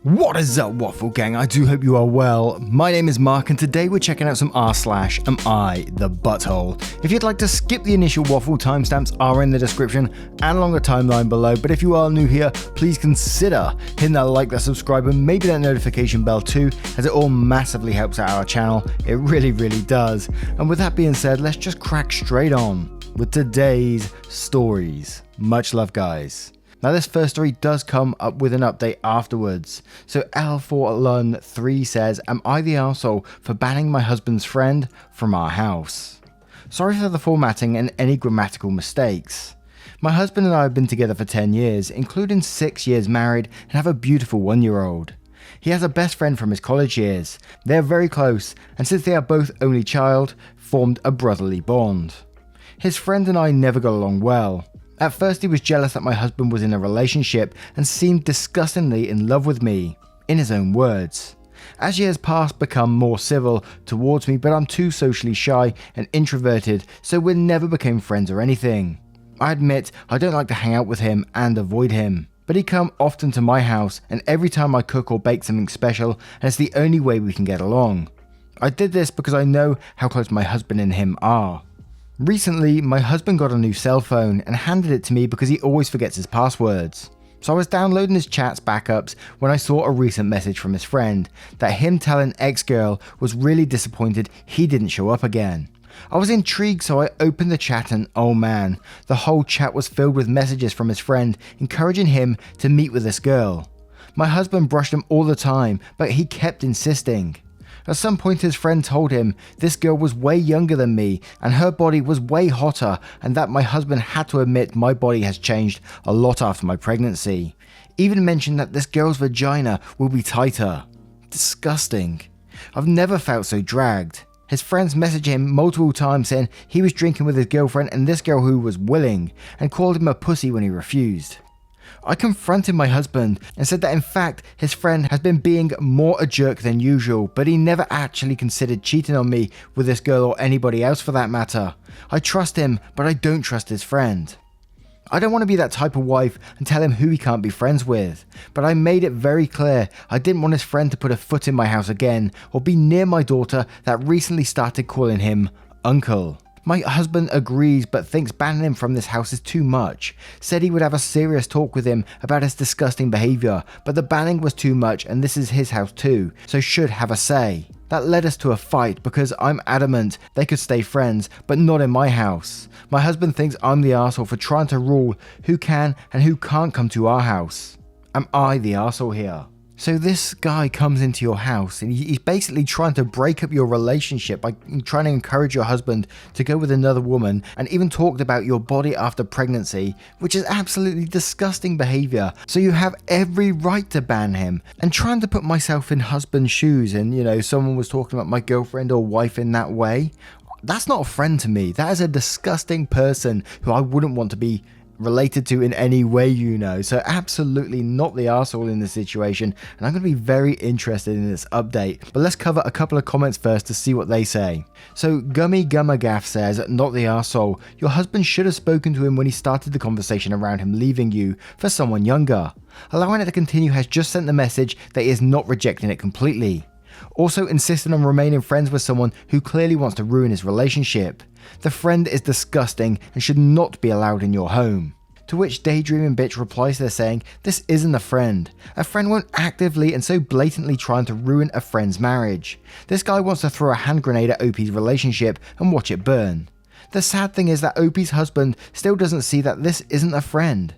What is up, Waffle Gang? I do hope you are well. My name is Mark, and today we're checking out some r/am I the butthole. If you'd like to skip the initial waffle, timestamps are in the description and along the timeline below, but if you are new here, please consider hitting that like, that subscribe, and maybe that notification bell too, as it all massively helps out our channel. It really does. And with that being said, let's just crack straight on with today's stories. Much love, guys. Now this first story does come up with an update afterwards. So L4Lun3 says, am I the arsehole for banning my husband's friend from our house? Sorry for the formatting and any grammatical mistakes. My husband and I have been together for 10 years, including 6 years married, and have a beautiful 1-year-old. He has a best friend from his college years. They are very close, and since they are both only child, formed a brotherly bond. His friend and I never got along well. At first he was jealous that my husband was in a relationship and seemed disgustingly in love with me, in his own words. As years passed, become more civil towards me, but I'm too socially shy and introverted, so we never became friends or anything. I admit I don't like to hang out with him and avoid him, but he come often to my house, and every time I cook or bake something special, and it's the only way we can get along. I did this because I know how close my husband and him are. Recently, my husband got a new cell phone and handed it to me because he always forgets his passwords. So I was downloading his chat's backups when I saw a recent message from his friend that him telling ex-girl was really disappointed he didn't show up again. I was intrigued, so I opened the chat and oh man, the whole chat was filled with messages from his friend encouraging him to meet with this girl. My husband brushed him all the time, but he kept insisting. At some point his friend told him this girl was way younger than me and her body was way hotter, and that my husband had to admit my body has changed a lot after my pregnancy. Even mentioned that this girl's vagina will be tighter. Disgusting. I've never felt so dragged. His friends messaged him multiple times saying he was drinking with his girlfriend and this girl who was willing, and called him a pussy when he refused. I confronted my husband and said that in fact his friend has been being more a jerk than usual, but he never actually considered cheating on me with this girl or anybody else for that matter. I trust him, but I don't trust his friend. I don't want to be that type of wife and tell him who he can't be friends with, but I made it very clear I didn't want his friend to put a foot in my house again or be near my daughter that recently started calling him uncle. My husband agrees but thinks banning him from this house is too much. Said he would have a serious talk with him about his disgusting behaviour, but the banning was too much and this is his house too, so should have a say. That led us to a fight because I'm adamant they could stay friends, but not in my house. My husband thinks I'm the arsehole for trying to rule who can and who can't come to our house. Am I the arsehole here? So this guy comes into your house and he's basically trying to break up your relationship by trying to encourage your husband to go with another woman, and even talked about your body after pregnancy, which is absolutely disgusting behavior. So you have every right to ban him. And trying to put myself in husband's shoes, and someone was talking about my girlfriend or wife in that way. That's not a friend to me. That is a disgusting person who I wouldn't want to be related to in any way, so absolutely not the arsehole in this situation, and I'm going to be very interested in this update. But let's cover a couple of comments first to see what they say. So Gummy Gummagaff says, not the arsehole, your husband should have spoken to him when he started the conversation around him leaving you for someone younger. Allowing it to continue has just sent the message that he is not rejecting it completely. Also insisting on remaining friends with someone who clearly wants to ruin his relationship. The friend is disgusting and should not be allowed in your home. To which Daydreaming Bitch replies to saying, this isn't a friend. A friend won't actively and so blatantly trying to ruin a friend's marriage. This guy wants to throw a hand grenade at OP's relationship and watch it burn. The sad thing is that OP's husband still doesn't see that this isn't a friend.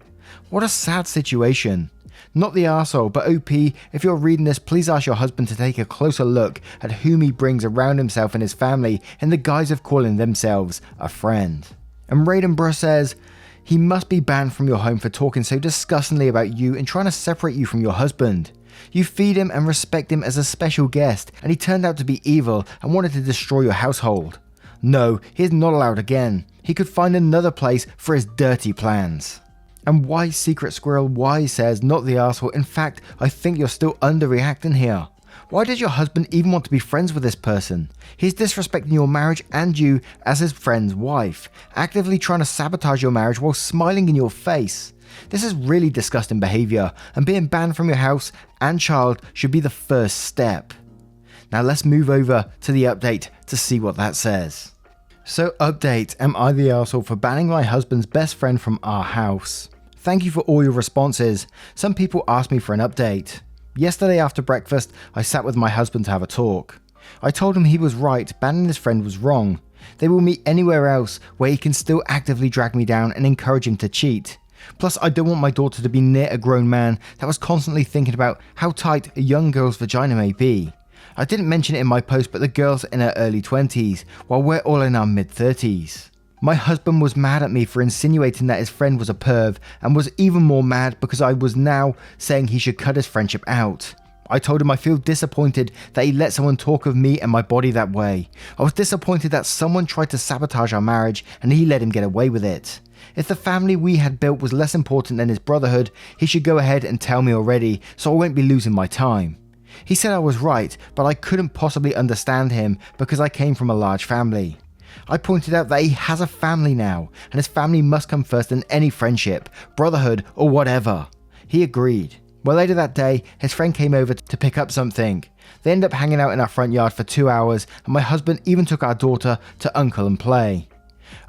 What a sad situation. Not the arsehole, but OP, if you're reading this, please ask your husband to take a closer look at whom he brings around himself and his family in the guise of calling themselves a friend. And Raiden Bruh says, he must be banned from your home for talking so disgustingly about you and trying to separate you from your husband. You feed him and respect him as a special guest, and he turned out to be evil and wanted to destroy your household. No, he is not allowed again. He could find another place for his dirty plans. And Wise Secret Squirrel Wise says, not the arsehole, in fact, I think you're still underreacting here. Why does your husband even want to be friends with this person? He's disrespecting your marriage and you as his friend's wife, actively trying to sabotage your marriage while smiling in your face. This is really disgusting behaviour, and being banned from your house and child should be the first step. Now let's move over to the update to see what that says. So update, am I the arsehole for banning my husband's best friend from our house? Thank you for all your responses. Some people asked me for an update. Yesterday after breakfast, I sat with my husband to have a talk. I told him he was right, banning his friend was wrong. They will meet anywhere else where he can still actively drag me down and encourage him to cheat. Plus, I don't want my daughter to be near a grown man that was constantly thinking about how tight a young girl's vagina may be. I didn't mention it in my post, but the girl's in her early 20s, while we're all in our mid 30s. My husband was mad at me for insinuating that his friend was a perv, and was even more mad because I was now saying he should cut his friendship out. I told him I feel disappointed that he let someone talk of me and my body that way. I was disappointed that someone tried to sabotage our marriage and he let him get away with it. If the family we had built was less important than his brotherhood, he should go ahead and tell me already, so I won't be losing my time. He said I was right, but I couldn't possibly understand him because I came from a large family. I pointed out that he has a family now, and his family must come first in any friendship, brotherhood, or whatever. He agreed. Well, later that day, his friend came over to pick up something. They ended up hanging out in our front yard for 2 hours, and my husband even took our daughter to uncle and play.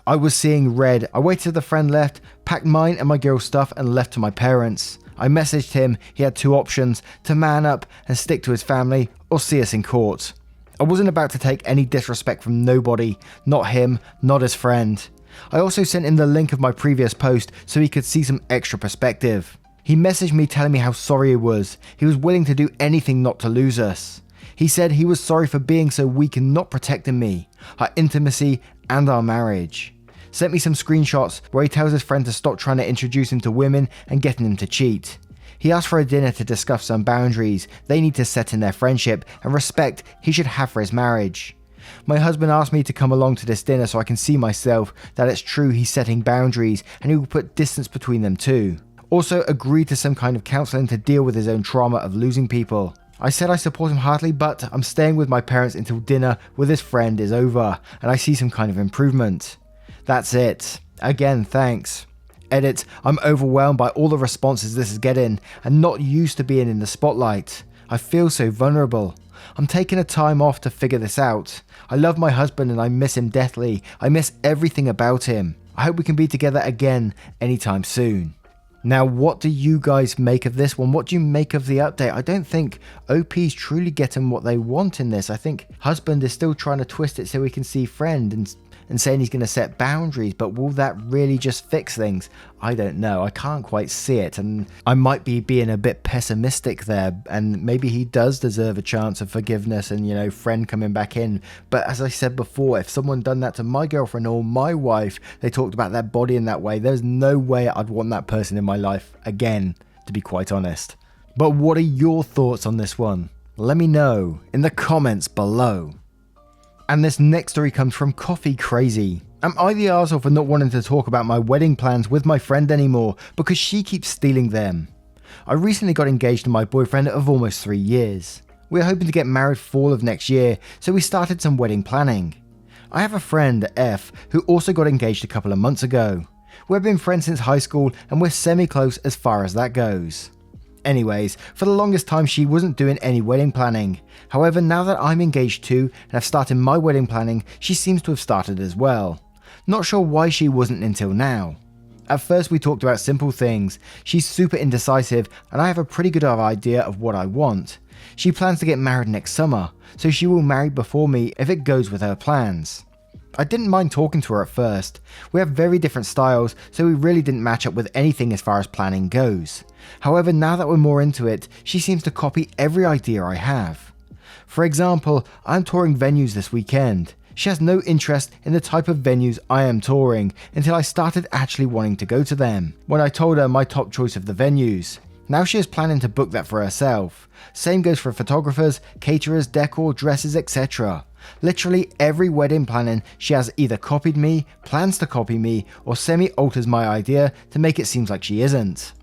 I was seeing red. I waited till the friend left, packed mine and my girl's stuff, and left to my parents. I messaged him. He had 2 options: to man up and stick to his family, or see us in court. I wasn't about to take any disrespect from nobody, not him, not his friend. I also sent him the link of my previous post so he could see some extra perspective. He messaged me telling me how sorry he was. He was willing to do anything not to lose us. He said he was sorry for being so weak and not protecting me, our intimacy, and our marriage. Sent me some screenshots where he tells his friend to stop trying to introduce him to women and getting him to cheat. He asked for a dinner to discuss some boundaries they need to set in their friendship and respect he should have for his marriage. My husband asked me to come along to this dinner so I can see myself that it's true he's setting boundaries and he will put distance between them too. Also agreed to some kind of counselling to deal with his own trauma of losing people. I said I support him heartily, but I'm staying with my parents until dinner with his friend is over and I see some kind of improvement. That's it. Again, thanks. Edit, I'm overwhelmed by all the responses this is getting and not used to being in the spotlight. I feel so vulnerable. I'm taking a time off to figure this out. I love my husband and I miss him deathly. I miss everything about him. I hope we can be together again anytime soon. Now, what do you guys make of this one? What do you make of the update? I don't think OP's truly getting what they want in this. I think husband is still trying to twist it so he can see friend and saying he's going to set boundaries, but will that really just fix things? I don't know. I can't quite see it, and I might be being a bit pessimistic there, and maybe he does deserve a chance of forgiveness and, you know, friend coming back in. But as I said before, if someone done that to my girlfriend or my wife, they talked about their body in that way, there's no way I'd want that person in my life again, to be quite honest. But what are your thoughts on this one? Let me know in the comments below. And this next story comes from Coffee Crazy. Am I the arsehole for not wanting to talk about my wedding plans with my friend anymore because she keeps stealing them? I recently got engaged to my boyfriend of almost 3 years. We are hoping to get married fall of next year, so we started some wedding planning. I have a friend, F, who also got engaged a couple of months ago. We've been friends since high school and we're semi-close as far as that goes. Anyways, for the longest time she wasn't doing any wedding planning. However, now that I'm engaged too and have started my wedding planning, she seems to have started as well. Not sure why she wasn't until now. At first we talked about simple things. She's super indecisive and I have a pretty good idea of what I want. She plans to get married next summer, so she will marry before me if it goes with her plans. I didn't mind talking to her at first. We have very different styles, so we really didn't match up with anything as far as planning goes. However, now that we're more into it, she seems to copy every idea I have. For example, I'm touring venues this weekend. She has no interest in the type of venues I am touring until I started actually wanting to go to them, when I told her my top choice of the venues. Now she is planning to book that for herself. Same goes for photographers, caterers, decor, dresses, etc. Literally every wedding planning she has either copied me, plans to copy me, or semi-alters my idea to make it seem like she isn't.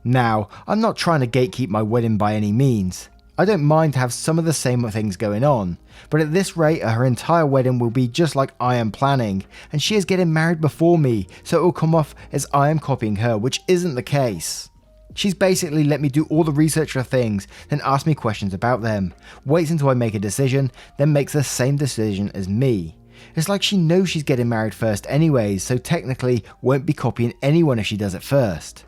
Now, I'm not trying to gatekeep my wedding by any means. I don't mind to have some of the same things going on, but at this rate her entire wedding will be just like I am planning, and she is getting married before me, so it will come off as I am copying her, which isn't the case. She's basically let me do all the research for things, then ask me questions about them, waits until I make a decision, then makes the same decision as me. It's like she knows she's getting married first anyways, so technically won't be copying anyone if she does it first.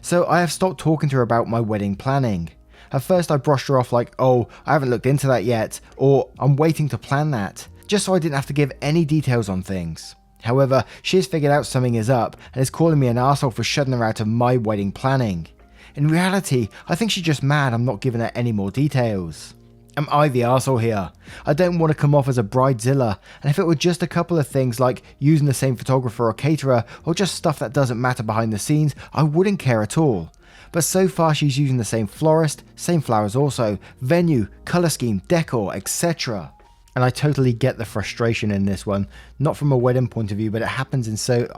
So I have stopped talking to her about my wedding planning. At first I brushed her off like, oh, I haven't looked into that yet, or I'm waiting to plan that, just so I didn't have to give any details on things. However, she has figured out something is up and is calling me an arsehole for shutting her out of my wedding planning. In reality, I think she's just mad I'm not giving her any more details. Am I the arsehole here? I don't want to come off as a bridezilla, and if it were just a couple of things like using the same photographer or caterer, or just stuff that doesn't matter behind the scenes, I wouldn't care at all. But so far she's using the same florist, same flowers also, venue, colour scheme, decor, etc. And I totally get the frustration in this one, not from a wedding point of view, but it happens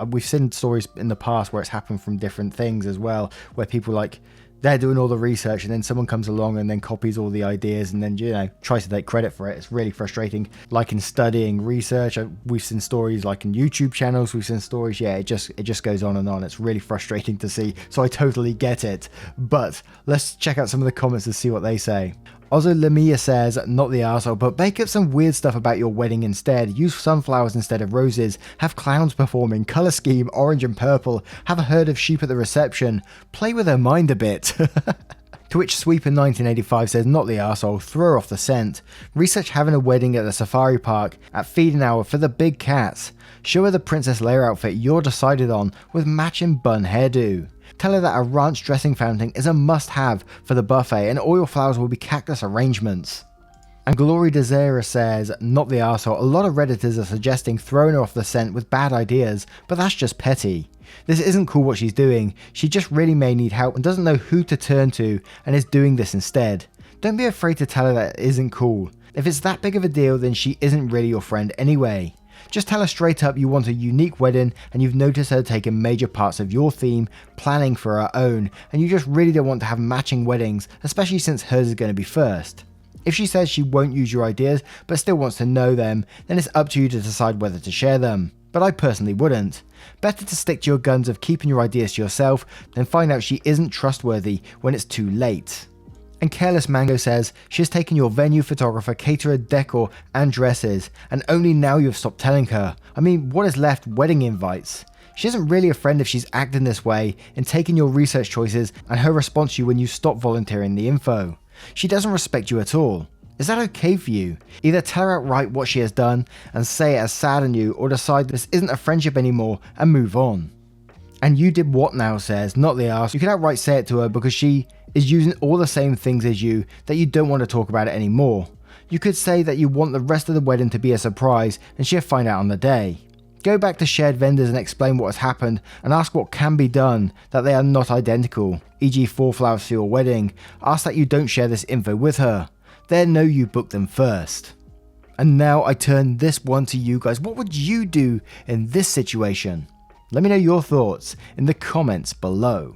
we've seen stories in the past where it's happened from different things as well, where people they're doing all the research and then someone comes along and then copies all the ideas and then, tries to take credit for it. It's really frustrating. Like in studying research, we've seen stories like in YouTube channels, we've seen stories, it just goes on and on. It's really frustrating to see, so I totally get it. But let's check out some of the comments and see what they say. Ozo Lamia says, not the arsehole, but make up some weird stuff about your wedding instead. Use sunflowers instead of roses. Have clowns performing. Colour scheme, orange and purple. Have a herd of sheep at the reception. Play with her mind a bit. To which Sweeper1985 says, not the arsehole, throw her off the scent. Research having a wedding at the safari park at feeding hour for the big cats. Show her the Princess Leia outfit you're decided on with matching bun hairdo. Tell her that a ranch dressing fountain is a must-have for the buffet and all your flowers will be cactus arrangements. And Glory Desira says, not the arsehole, a lot of Redditors are suggesting throwing her off the scent with bad ideas, but that's just petty. This isn't cool what she's doing, she just really may need help and doesn't know who to turn to and is doing this instead. Don't be afraid to tell her that it isn't cool. If it's that big of a deal, then she isn't really your friend anyway. Just tell her straight up you want a unique wedding and you've noticed her taking major parts of your theme, planning for her own, and you just really don't want to have matching weddings, especially since hers is going to be first. If she says she won't use your ideas but still wants to know them, then it's up to you to decide whether to share them. But I personally wouldn't. Better to stick to your guns of keeping your ideas to yourself than find out she isn't trustworthy when it's too late. And Careless Mango says, she has taken your venue, photographer, caterer, decor and dresses, and only now you've stopped telling her. I mean, what is left? Wedding invites. She isn't really a friend if she's acting this way and taking your research choices and her response to you when you stop volunteering the info. She doesn't respect you at all. Is that okay for you? Either tell her outright what she has done and say it has saddened you, or decide this isn't a friendship anymore and move on. And you did what now says, not the arse. You could outright say it to her because she is using all the same things as you that you don't want to talk about it anymore. You could say that you want the rest of the wedding to be a surprise and she'll find out on the day. Go back to shared vendors and explain what has happened and ask what can be done that they are not identical, e.g. 4 flowers for your wedding. Ask that you don't share this info with her. They'll know you booked them first. And now I turn this one to you guys. What would you do in this situation? Let me know your thoughts in the comments below.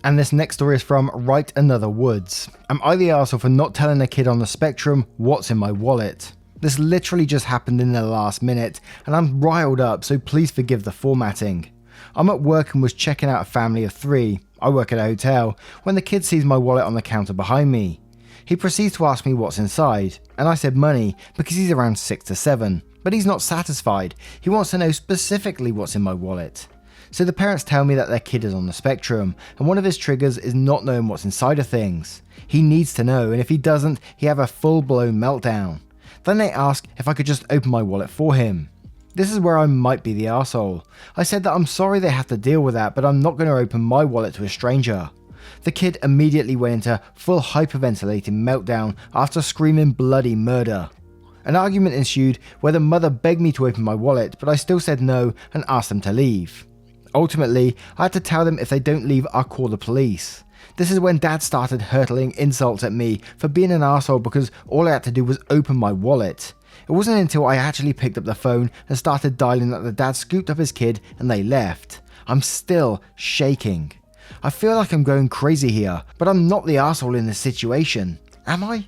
And this next story is from Write Another Woods. Am I the arsehole for not telling a kid on the spectrum what's in my wallet? This literally just happened in the last minute and I'm riled up, so please forgive the formatting. I'm at work and was checking out a family of 3. I work at a hotel when the kid sees my wallet on the counter behind me. He proceeds to ask me what's inside, and I said money because he's around 6 to 7, but he's not satisfied. He wants to know specifically what's in my wallet. So the parents tell me that their kid is on the spectrum, and one of his triggers is not knowing what's inside of things. He needs to know, and if he doesn't, he have a full-blown meltdown. Then they ask if I could just open my wallet for him. This is where I might be the arsehole. I said that I'm sorry they have to deal with that, but I'm not going to open my wallet to a stranger. The kid immediately went into full hyperventilating meltdown after screaming bloody murder. An argument ensued where the mother begged me to open my wallet, but I still said no and asked them to leave. Ultimately, I had to tell them if they don't leave, I'll call the police. This is when Dad started hurtling insults at me for being an arsehole because all I had to do was open my wallet. It wasn't until I actually picked up the phone and started dialing that the dad scooped up his kid and they left. I'm still shaking. I feel like I'm going crazy here, but I'm not the arsehole in this situation. Am I?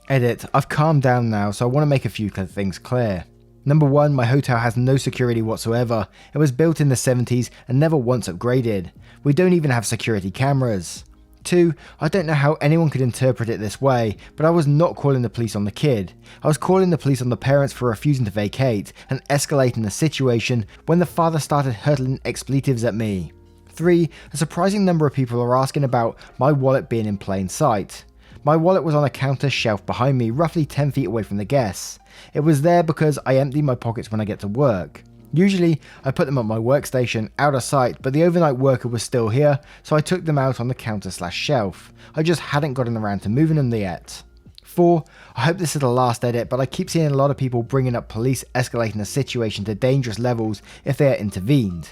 Edit. I've calmed down now, so I want to make a few things clear. Number 1, my hotel has no security whatsoever. It was built in the 70s and never once upgraded. We don't even have security cameras. 2, I don't know how anyone could interpret it this way, but I was not calling the police on the kid. I was calling the police on the parents for refusing to vacate and escalating the situation when the father started hurling expletives at me. 3, a surprising number of people are asking about my wallet being in plain sight. My wallet was on a counter shelf behind me, roughly 10 feet away from the guests. It was there because I empty my pockets when I get to work. Usually, I put them at my workstation, out of sight, but the overnight worker was still here, so I took them out on the counter/shelf. I just hadn't gotten around to moving them yet. 4, I hope this is the last edit, but I keep seeing a lot of people bringing up police escalating the situation to dangerous levels if they are intervened.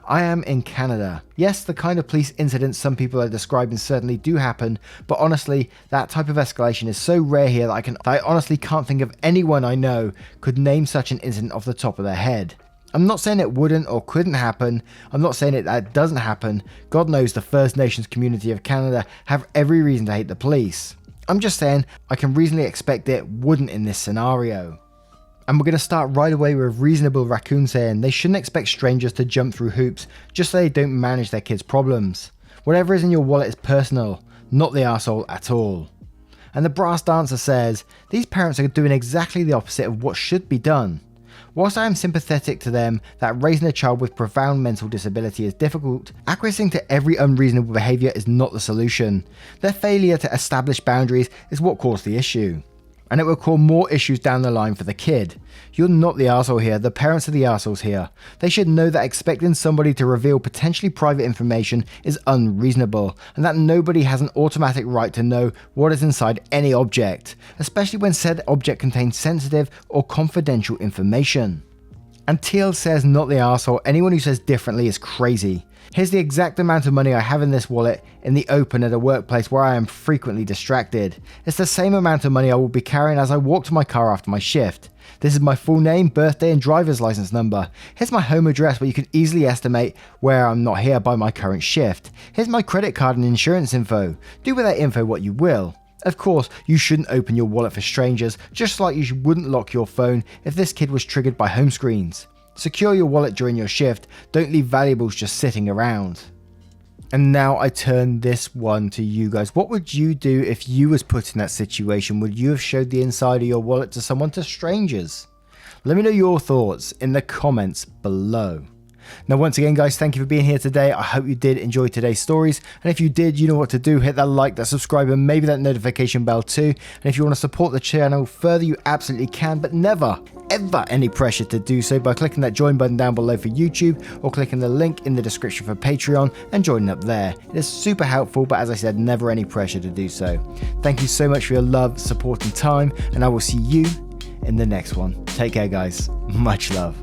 I am in Canada. Yes, the kind of police incidents some people are describing certainly do happen, but honestly, that type of escalation is so rare here that I honestly can't think of anyone I know could name such an incident off the top of their head. I'm not saying it wouldn't or couldn't happen. I'm not saying that doesn't happen. God knows the First Nations community of Canada have every reason to hate the police. I'm just saying I can reasonably expect it wouldn't in this scenario. And we're going to start right away with Reasonable Raccoon saying they shouldn't expect strangers to jump through hoops just so they don't manage their kids' problems. Whatever is in your wallet is personal, not the arsehole at all. And the Brass Dancer says, these parents are doing exactly the opposite of what should be done. Whilst I am sympathetic to them that raising a child with profound mental disability is difficult, acquiescing to every unreasonable behaviour is not the solution. Their failure to establish boundaries is what caused the issue. And it will cause more issues down the line for the kid. You're not the arsehole here, the parents are the arseholes here. They should know that expecting somebody to reveal potentially private information is unreasonable, and that nobody has an automatic right to know what is inside any object, especially when said object contains sensitive or confidential information. And Teal says not the arsehole, anyone who says differently is crazy. Here's the exact amount of money I have in this wallet in the open at a workplace where I am frequently distracted. It's the same amount of money I will be carrying as I walk to my car after my shift. This is my full name, birthday and driver's license number. Here's my home address where you can easily estimate where I'm not here by my current shift. Here's my credit card and insurance info. Do with that info what you will. Of course, you shouldn't open your wallet for strangers, just like you wouldn't lock your phone if this kid was triggered by home screens. Secure your wallet during your shift, don't leave valuables just sitting around. And now I turn this one to you guys. What would you do if you was put in that situation? Would you have showed the inside of your wallet to someone, to strangers? Let me know your thoughts in the comments below. Now once again guys, thank you for being here today. I hope you did enjoy today's stories, and if you did, you know what to do. Hit that like, that subscribe, and maybe that notification bell too. And if you want to support the channel further, you absolutely can, but never ever any pressure to do so by clicking that join button down below for YouTube, or clicking the link in the description for Patreon and joining up there. It is super helpful, but as I said, never any pressure to do so. Thank you so much for your love, support and time, and I will see you in the next one. Take care guys, much love.